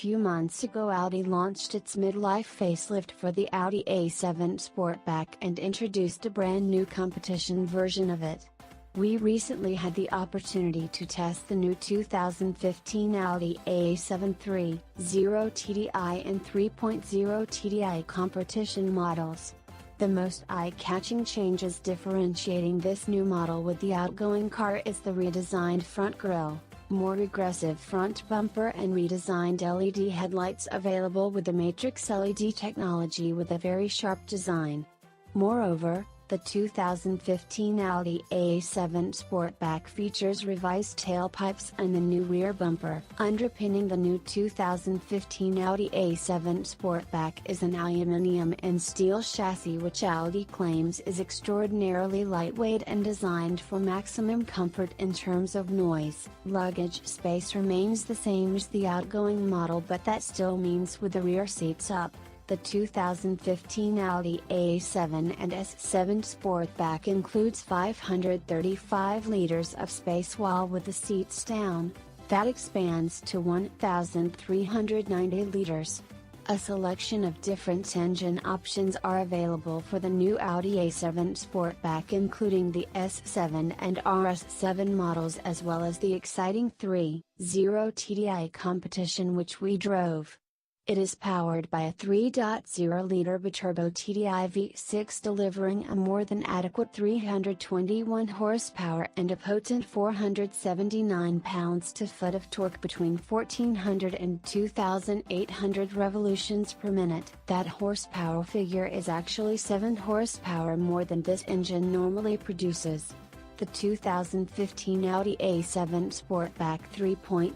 few months ago Audi launched its midlife facelift for the Audi A7 Sportback and introduced a brand new competition version of it. We recently had the opportunity to test the new 2015 Audi A7 3.0 TDI and 3.0 TDI competition models. The most eye-catching changes differentiating this new model with the outgoing car is the redesigned front grille, more aggressive front bumper and redesigned LED headlights available with the Matrix LED technology with a very sharp design. Moreover, the 2015 Audi A7 Sportback features revised tailpipes and the new rear bumper. Underpinning the new 2015 Audi A7 Sportback is an aluminum and steel chassis which Audi claims is extraordinarily lightweight and designed for maximum comfort in terms of noise. Luggage space remains the same as the outgoing model, but that still means with the rear seats up. The 2015 Audi A7 and S7 Sportback includes 535 liters of space, while with the seats down, that expands to 1,390 liters. A selection of different engine options are available for the new Audi A7 Sportback, including the S7 and RS7 models, as well as the exciting 3.0 TDI competition which we drove. It is powered by a 3.0-liter biturbo TDI V6 delivering a more than adequate 321 horsepower and a potent 479 pounds-to-foot of torque between 1,400 and 2,800 revolutions per minute. That horsepower figure is actually 7 horsepower more than this engine normally produces. The 2015 Audi A7 Sportback 3.0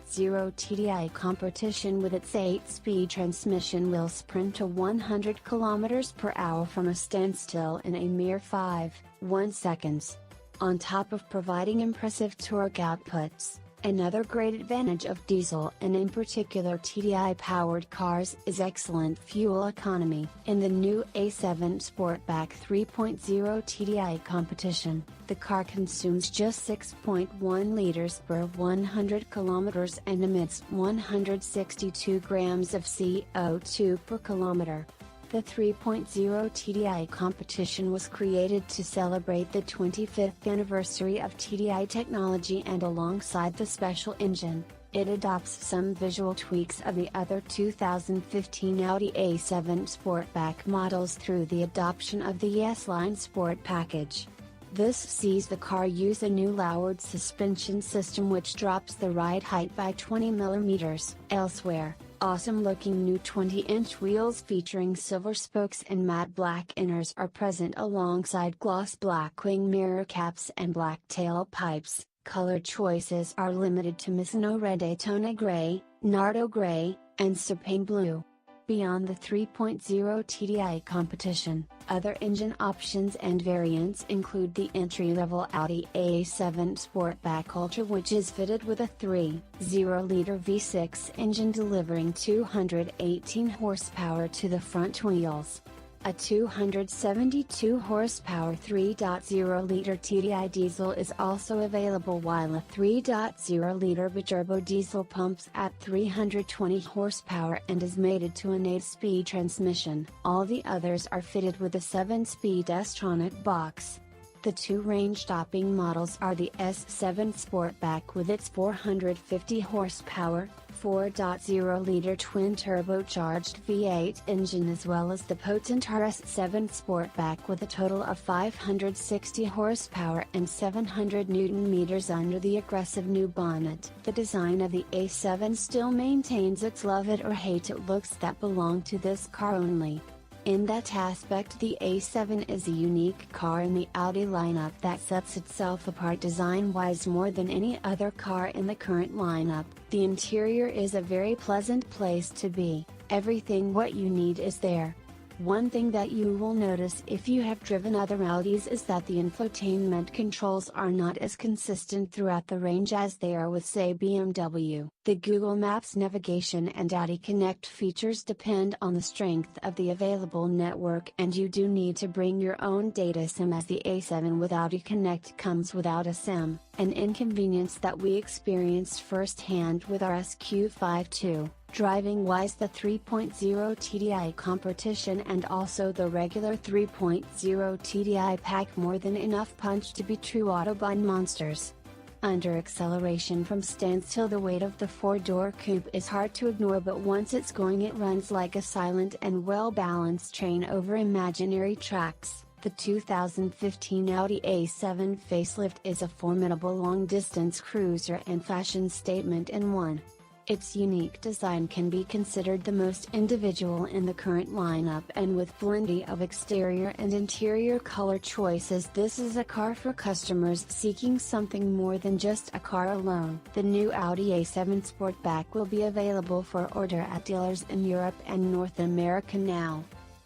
TDI competition with its 8-speed transmission will sprint to 100 km/h from a standstill in a mere 5.1 seconds. On top of providing impressive torque outputs, another great advantage of diesel and in particular TDI-powered cars is excellent fuel economy. In the new A7 Sportback 3.0 TDI competition, the car consumes just 6.1 liters per 100 kilometers and emits 162 grams of CO2 per kilometer. The 3.0 TDI competition was created to celebrate the 25th anniversary of TDI technology, and alongside the special engine, it adopts some visual tweaks of the other 2015 Audi A7 Sportback models through the adoption of the S-Line Sport package. This sees the car use a new lowered suspension system which drops the ride height by 20 mm. Elsewhere, awesome-looking new 20-inch wheels featuring silver spokes and matte black inners are present alongside gloss black wing mirror caps and black tailpipes. Color choices are limited to Misano Red, Daytona Gray, Nardo Gray, and Serpane Blue. Beyond the 3.0 TDI competition, other engine options and variants include the entry-level Audi A7 Sportback Ultra, which is fitted with a 3.0-liter V6 engine delivering 218 horsepower to the front wheels. A 272 horsepower 3.0-liter TDI diesel is also available, while a 3.0-liter biturbo diesel pumps at 320 horsepower and is mated to an 8-speed transmission. All the others are fitted with a 7-speed S-tronic box. The two range-topping models are the S7 Sportback with its 450 horsepower, 4.0-liter twin-turbocharged V8 engine, as well as the potent RS7 Sportback with a total of 560 horsepower and 700 Nm under the aggressive new bonnet. The design of the A7 still maintains its love-it-or-hate-it looks that belong to this car only. In that aspect, the A7 is a unique car in the Audi lineup that sets itself apart design-wise more than any other car in the current lineup. The interior is a very pleasant place to be, everything what you need is there. One thing that you will notice if you have driven other Audis is that the infotainment controls are not as consistent throughout the range as they are with, say, BMW. The Google Maps navigation and Audi Connect features depend on the strength of the available network, and you do need to bring your own data SIM, as the A7 with Audi Connect comes without a SIM, an inconvenience that we experienced firsthand with our SQ52. Driving-wise, the 3.0 TDI Competition and also the regular 3.0 TDI pack more than enough punch to be true autobahn monsters. Under acceleration from standstill, the weight of the four-door coupe is hard to ignore, but once it's going it runs like a silent and well-balanced train over imaginary tracks. The 2015 Audi A7 Facelift is a formidable long-distance cruiser and fashion statement in one. Its unique design can be considered the most individual in the current lineup, and with plenty of exterior and interior color choices, this is a car for customers seeking something more than just a car alone. The new Audi A7 Sportback will be available for order at dealers in Europe and North America now.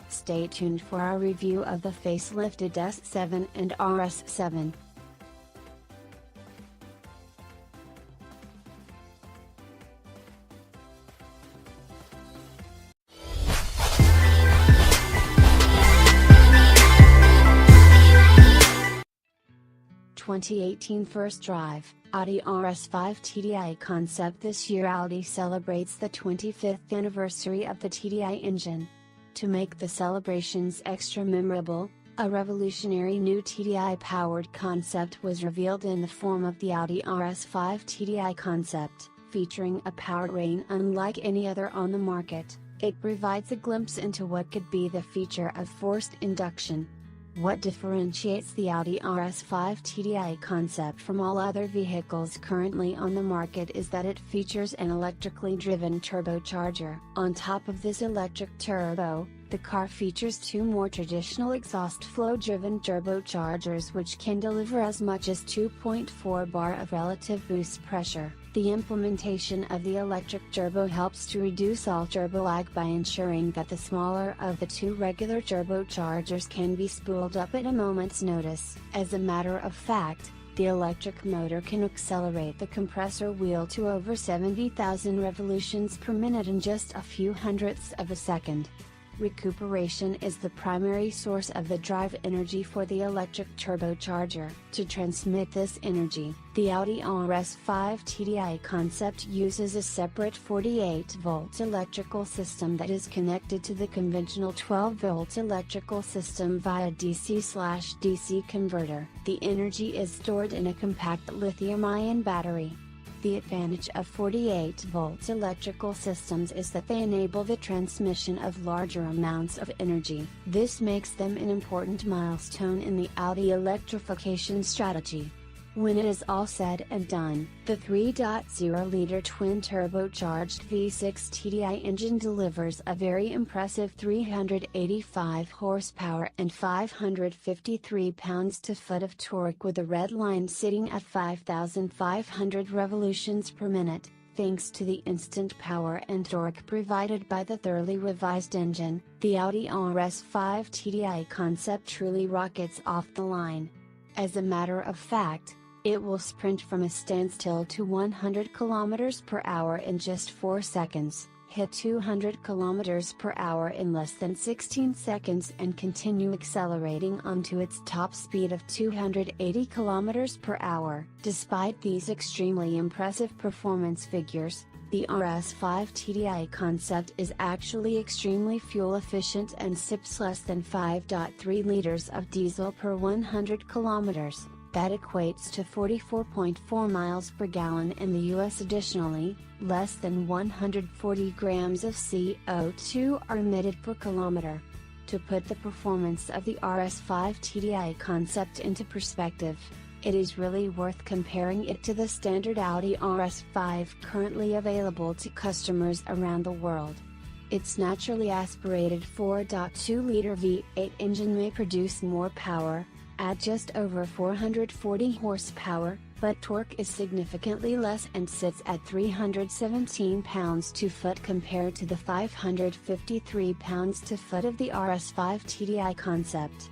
Stay tuned for our review of the facelifted S7 and RS7. (2018) First Drive, Audi RS5 TDI concept. This year Audi celebrates the 25th anniversary of the TDI engine. To make the celebrations extra memorable, a revolutionary new TDI-powered concept was revealed in the form of the Audi RS5 TDI concept, featuring a powertrain unlike any other on the market. It provides a glimpse into what could be the future of forced induction. What differentiates the Audi RS5 TDI concept from all other vehicles currently on the market is that it features an electrically driven turbocharger. On top of this electric turbo, the car features two more traditional exhaust flow-driven turbochargers which can deliver as much as 2.4 bar of relative boost pressure. The implementation of the electric turbo helps to reduce all turbo lag by ensuring that the smaller of the two regular turbochargers can be spooled up at a moment's notice. As a matter of fact, the electric motor can accelerate the compressor wheel to over 70,000 revolutions per minute in just a few hundredths of a second. Recuperation is the primary source of the drive energy for the electric turbocharger. To transmit this energy, the Audi RS5 TDI concept uses a separate 48-volt electrical system that is connected to the conventional 12-volt electrical system via DC/DC converter. The energy is stored in a compact lithium-ion battery. The advantage of 48-volt electrical systems is that they enable the transmission of larger amounts of energy. This makes them an important milestone in the Audi electrification strategy. When it is all said and done, the 3.0-liter twin-turbocharged V6 TDI engine delivers a very impressive 385 horsepower and 553 pounds-to-foot of torque, with the red line sitting at 5,500 revolutions per minute, thanks to the instant power and torque provided by the thoroughly revised engine. The Audi RS5 TDI concept truly rockets off the line. As a matter of fact, it will sprint from a standstill to 100 km per hour in just 4 seconds, hit 200 km per hour in less than 16 seconds and continue accelerating onto its top speed of 280 km per hour. Despite these extremely impressive performance figures, the RS5 TDI concept is actually extremely fuel efficient and sips less than 5.3 liters of diesel per 100 kilometers. That equates to 44.4 miles per gallon in the US. Additionally, less than 140 grams of CO2 are emitted per kilometer. To put the performance of the RS5 TDI concept into perspective, it is really worth comparing it to the standard Audi RS5 currently available to customers around the world. Its naturally aspirated 4.2-liter V8 engine may produce more power, at just over 440 horsepower, but torque is significantly less and sits at 317 pounds-to-foot compared to the 553 pounds-to-foot of the RS5 TDI concept.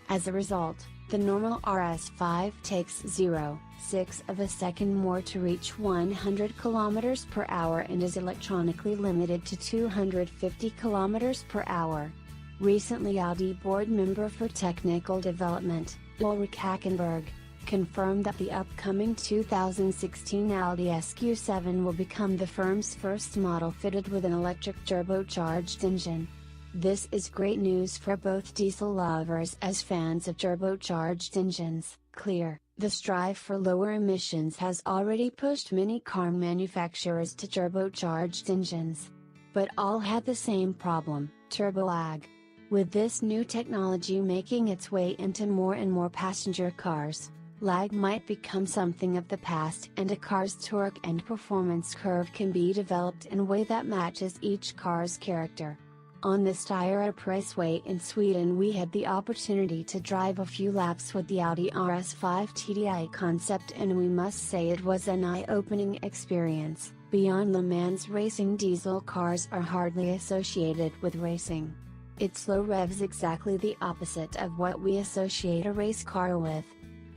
As a result, the normal RS5 takes 0.6 of a second more to reach 100 km per hour and is electronically limited to 250 km per hour. Recently, Audi board member for technical development, Ulrich Hackenberg, confirmed that the upcoming 2016 Audi SQ7 will become the firm's first model fitted with an electric turbocharged engine. This is great news for both diesel lovers as fans of turbocharged engines. Clear, the strive for lower emissions has already pushed many car manufacturers to turbocharged engines. But all had the same problem, turbo lag. With this new technology making its way into more and more passenger cars, lag might become something of the past, and a car's torque and performance curve can be developed in a way that matches each car's character. On the Steyr Raceway in Sweden we had the opportunity to drive a few laps with the Audi RS5 TDI concept, and we must say it was an eye-opening experience. Beyond Le Mans racing, diesel cars are hardly associated with racing. Its low revs exactly the opposite of what we associate a race car with.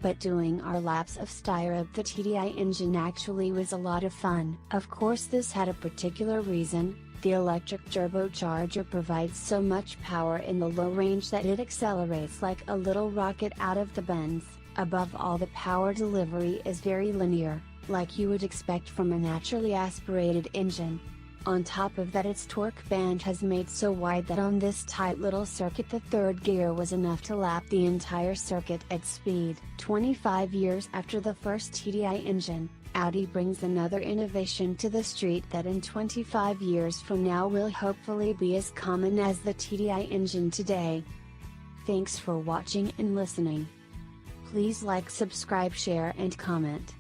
But doing our laps of Steyr, the TDI engine actually was a lot of fun. Of course this had a particular reason. The electric turbocharger provides so much power in the low range that it accelerates like a little rocket out of the bends. Above all, the power delivery is very linear, like you would expect from a naturally aspirated engine. On top of that, its torque band has made so wide that on this tight little circuit the third gear was enough to lap the entire circuit at speed. 25 years after the first TDI engine, Audi brings another innovation to the street that in 25 years from now will hopefully be as common as the TDI engine today. Thanks for watching and listening. Please like, subscribe, share and comment.